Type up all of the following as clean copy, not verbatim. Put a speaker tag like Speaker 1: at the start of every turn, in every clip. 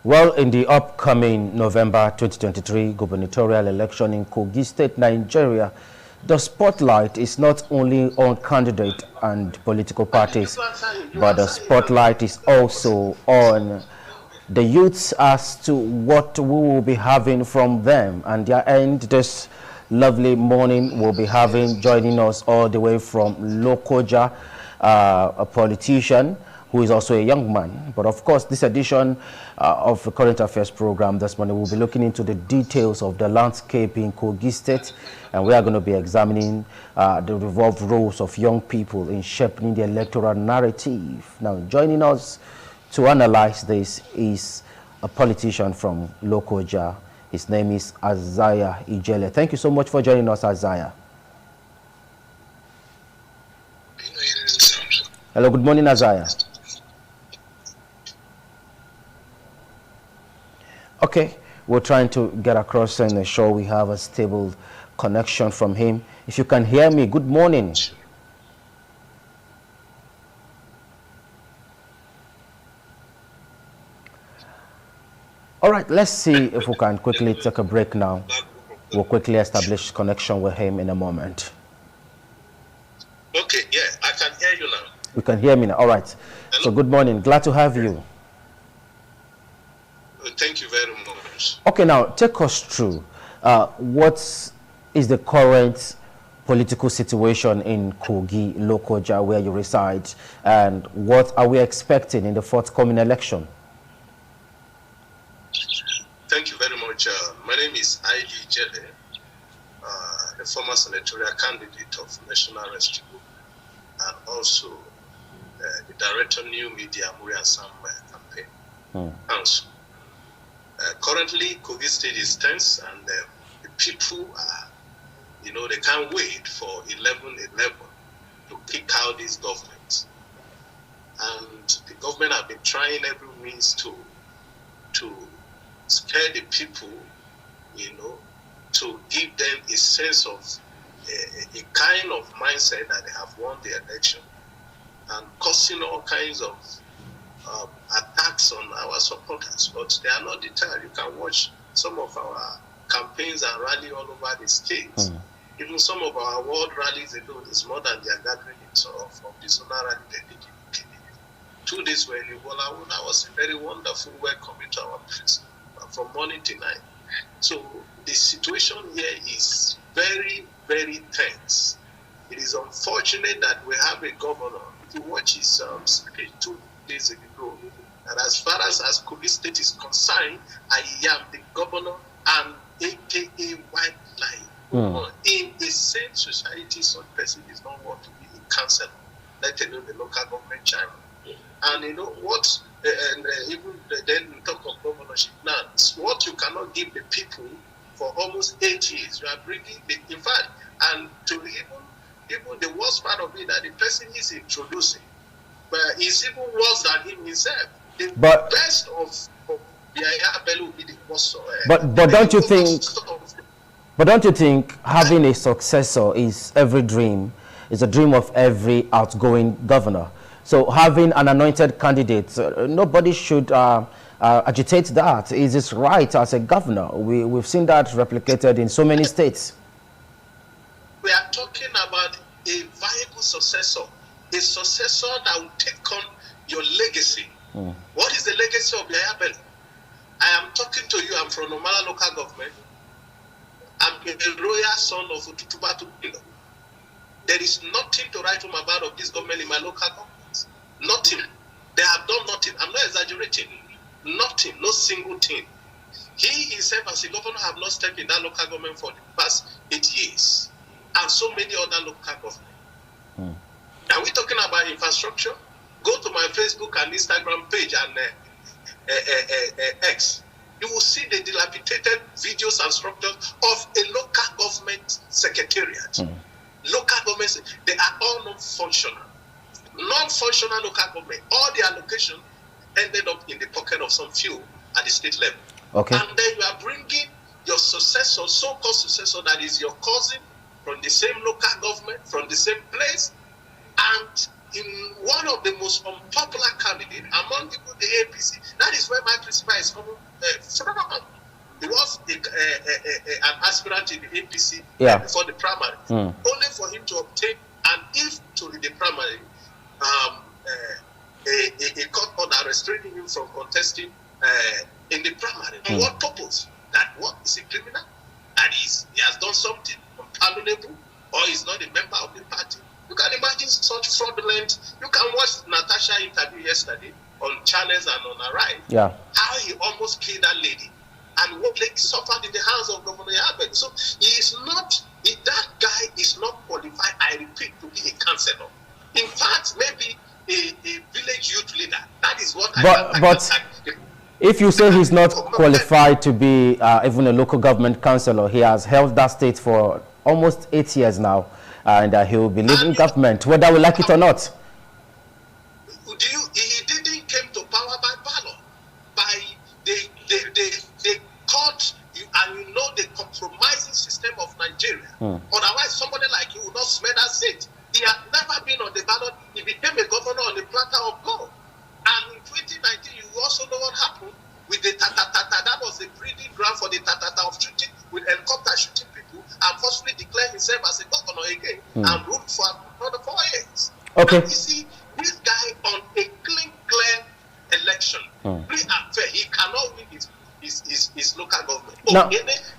Speaker 1: Well, in the upcoming November 2023 gubernatorial election in Kogi State, Nigeria, the spotlight is not only on candidates and political parties, but the spotlight is also on the youths as to what we will be having from them. And their end this lovely morning we'll be having joining us all the way from Lokoja, a politician who is also a young man. But of course, this edition of the Current Affairs program this morning, we'll be looking into the details of the landscape in Kogi State, and we are going to be examining the revolved roles of young people in shaping the electoral narrative. Now, joining us to analyze this is a politician from Lokoja. His name is Isaiah Ijele. Thank you so much for joining us, Isaiah. Hello, good morning, Isaiah. Okay, we're trying to get across and ensure we have a stable connection from him. If you can hear me, good morning. All right, let's see if we can quickly take a break now. We'll quickly establish connection with him in a moment.
Speaker 2: Okay, yeah, I can hear you now.
Speaker 1: You can hear me now. All right. Hello? So good morning. Glad to have you.
Speaker 2: Thank you very much.
Speaker 1: Okay, now take us through what is the current political situation in Kogi, Lokoja, where you reside, and what are we expecting in the forthcoming election?
Speaker 2: Thank you very much. My name is Ivy Jele, a former senatorial candidate of National Rescue Group, and also the director New Media Murian Sam campaign council. Currently, Kogi State is tense, and the people are, they can't wait for 11/11 to kick out this government. And the government have been trying every means to scare the people, to give them a sense of a kind of mindset that they have won the election, and causing all kinds of attacks on our supporters. But they are not deterred. You can watch some of our campaigns and rally all over the state. Even some of our world rallies alone is more than their gathering of the zonal rally they did in Kenya. 2 days were in Ebola. That was a very wonderful welcoming to our place from morning to night. So the situation here is very, very tense. It is unfortunate that we have a governor. If you watch his speech 2 days ago, and as far as Kogi State is concerned, I am the governor and AKA white line. In the same society, such person is not want to be a councillor, let alone the local government chairman. And you know what? Even then we talk of governorship now. What you cannot give the people for almost 8 years, you are bringing in fact, and to even the worst part of it that the person is introducing, but is even worse than him himself. The best of Yaya Bello will be the worst.
Speaker 1: But don't you think? But don't you think having a successor is every dream? Is a dream of every outgoing governor. So having an anointed candidate, nobody should agitate that. Is this right as a governor? We've seen that replicated in so many states.
Speaker 2: We are talking about a viable successor, a successor that will take on your legacy. What is the legacy of Yaya Bello? I am talking to you. I'm from Nomala local government. I'm a royal son of Ututubatu Kingdom. There is nothing to write home about of this government in my local government. Nothing. They have done nothing. I'm not exaggerating. Nothing. No single thing. He himself as a governor have not stepped in that local government for the past 8 years. And so many other local governments. Are we talking about infrastructure? Go to my Facebook and Instagram page and X. You will see the dilapidated videos and structures of a local government secretariat. Local governments, they are all non-functional. Non-functional local government. All the allocation ended up in the pocket of some few at the state level.
Speaker 1: Okay.
Speaker 2: And then you are bringing your successor, so-called successor, that is your cousin from the same local government, from the same place, and in one of the most unpopular candidates among people the APC. That is where my principal is coming from. He was an aspirant in the APC before the primary, only for him to obtain an if to the primary, a court order restraining him from contesting in the primary. For what purpose? That what is a criminal? That is, he has done something unpardonable, or is not a member of the party. You can imagine such fraudulent. You can watch Natasha interview yesterday on channels and on Arise.
Speaker 1: Yeah.
Speaker 2: How he almost killed that lady, and what lady suffered in the hands of Governor Yabed. So he is not. That guy is not qualified. I repeat, to be a councillor. In fact, maybe a village youth leader. That is what.
Speaker 1: If you say he's not qualified to be even a local government councillor, he has held that state for almost 8 years now, and he will be leaving government, whether we like it or not.
Speaker 2: He didn't came to power by ballot, by they caught you, and you know the compromising system of Nigeria. Otherwise, somebody like you would not smell that seat. He had never been on the ballot. He became a governor on the platter of gold. And in 2019, you also know what happened with the Tatatata. That was the breeding ground for the Tatata of shooting, with helicopter shooting people, and forcefully declared himself as a governor again and ruled for another 4 years.
Speaker 1: Okay.
Speaker 2: And you see, this guy on a clear election, free and fair, he cannot win his local government.
Speaker 1: Now,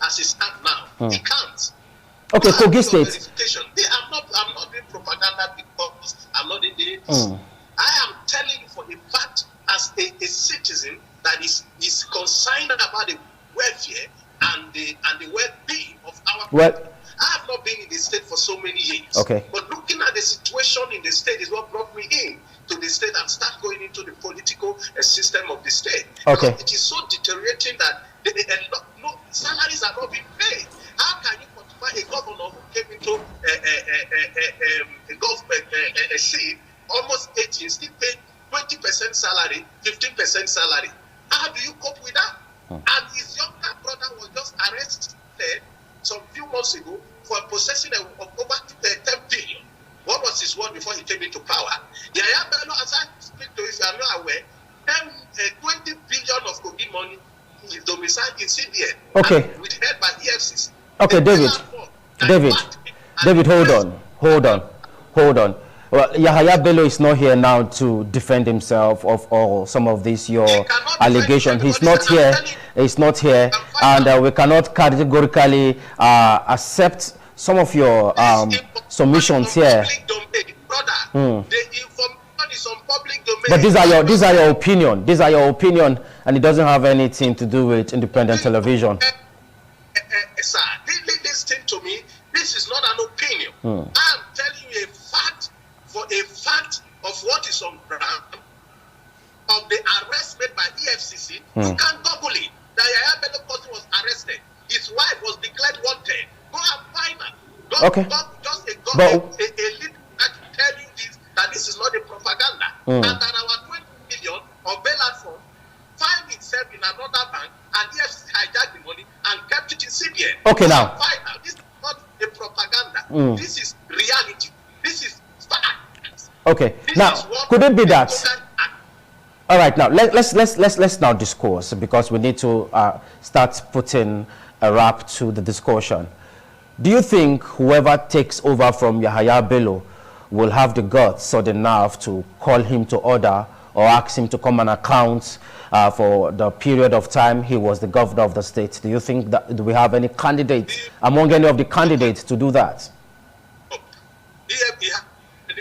Speaker 2: as it stands now, he can't.
Speaker 1: Okay, Kogi State.
Speaker 2: I'm not doing propaganda because I'm not in the I am telling you for a fact, as a citizen that is concerned about the welfare and the well-being of our people. I have not been in the state for so many years.
Speaker 1: Okay.
Speaker 2: But looking at the situation in the state is what brought me in to the state and start going into the political system of the state.
Speaker 1: Okay.
Speaker 2: Because it is so deteriorating that salaries are not being paid. How can you quantify a governor who came into a seat almost 8 years, still paid 20% salary, 15% salary? How do you cope with that? And his younger brother was just arrested some few months ago for possessing of over 10 billion. What was his word before he came into power? Yaya Bello, as I speak to you, if you are not aware, 20 billion of Kogi money is domiciled in CBN.
Speaker 1: Okay.
Speaker 2: Withheld by EFCC.
Speaker 1: Okay, David, hold on. Well, Yahaya Bello is not here now to defend himself of all some of these your allegations. He's not here. And we cannot categorically accept some of your submissions here. But these are your opinion. These are your opinion, and it doesn't have anything to do with independent television.
Speaker 2: Sir, listen to me. This is not an opinion. I'm telling you a fact. For a fact of what is on ground, of the arrest made by EFCC, you can Google it. That Yahaya Bello Kosi was arrested. His wife was declared wanted. Go and find her.
Speaker 1: Okay.
Speaker 2: Just a little I can tell you this, that this is not a propaganda. And that our 20 million of bailout fund found itself in another bank, and EFCC hijacked the money and kept it in CBN.
Speaker 1: Okay, now.
Speaker 2: Find out. This is not a propaganda. This is reality. This is fact.
Speaker 1: Okay. Now, could it be that? All right. Now, let's now discourse, because we need to start putting a wrap to the discussion. Do you think whoever takes over from Yahaya Bello will have the guts or the nerve to call him to order or ask him to come and account for the period of time he was the governor of the state? Do you think that do we have any candidates among any of the candidates to do that?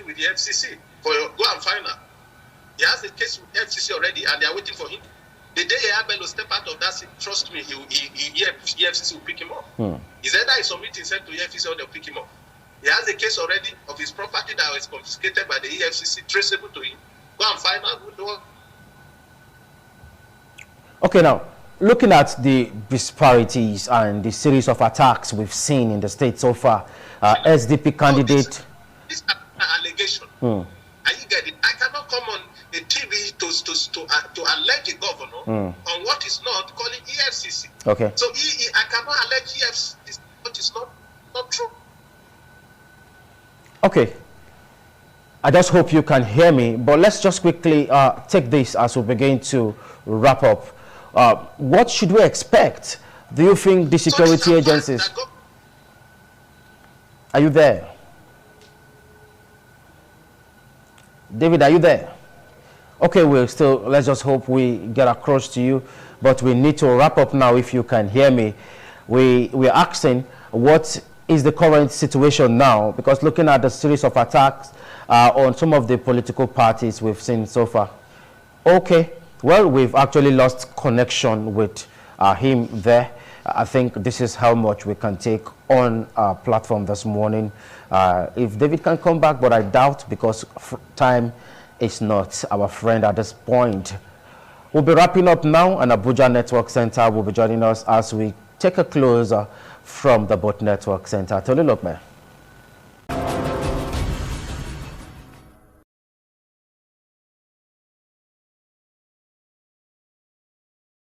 Speaker 2: With the FCC, go and find her. He has a case with FCC already, and they are waiting for him. The day Yahaya Bello step out of that, trust me, EFCC will pick him up. He's either he submit himself to EFCC or they'll pick him up. He has a case already of his property that was confiscated by the EFCC, traceable to him. Go and find out.
Speaker 1: Okay, now, looking at the disparities and the series of attacks we've seen in the state so far, SDP candidate...
Speaker 2: This allegation, are you getting? I cannot come on the TV to allege a governor on what is not calling EFCC.
Speaker 1: Okay.
Speaker 2: So I cannot allege EFCC what is not true.
Speaker 1: Okay. I just hope you can hear me, but let's just quickly take this as we begin to wrap up. What should we expect? Do you think the security agencies... Are you there? David, are you there? Okay, let's just hope we get across to you, but we need to wrap up now if you can hear me. We're asking what is the current situation now, because looking at the series of attacks on some of the political parties we've seen so far. Okay, well, we've actually lost connection with him there. I think this is how much we can take on our platform this morning. If David can come back, but I doubt, because time is not our friend at this point. We'll be wrapping up now, and Abuja Network Center will be joining us as we take a closer from the Boat Network Center. Tolu Lokme.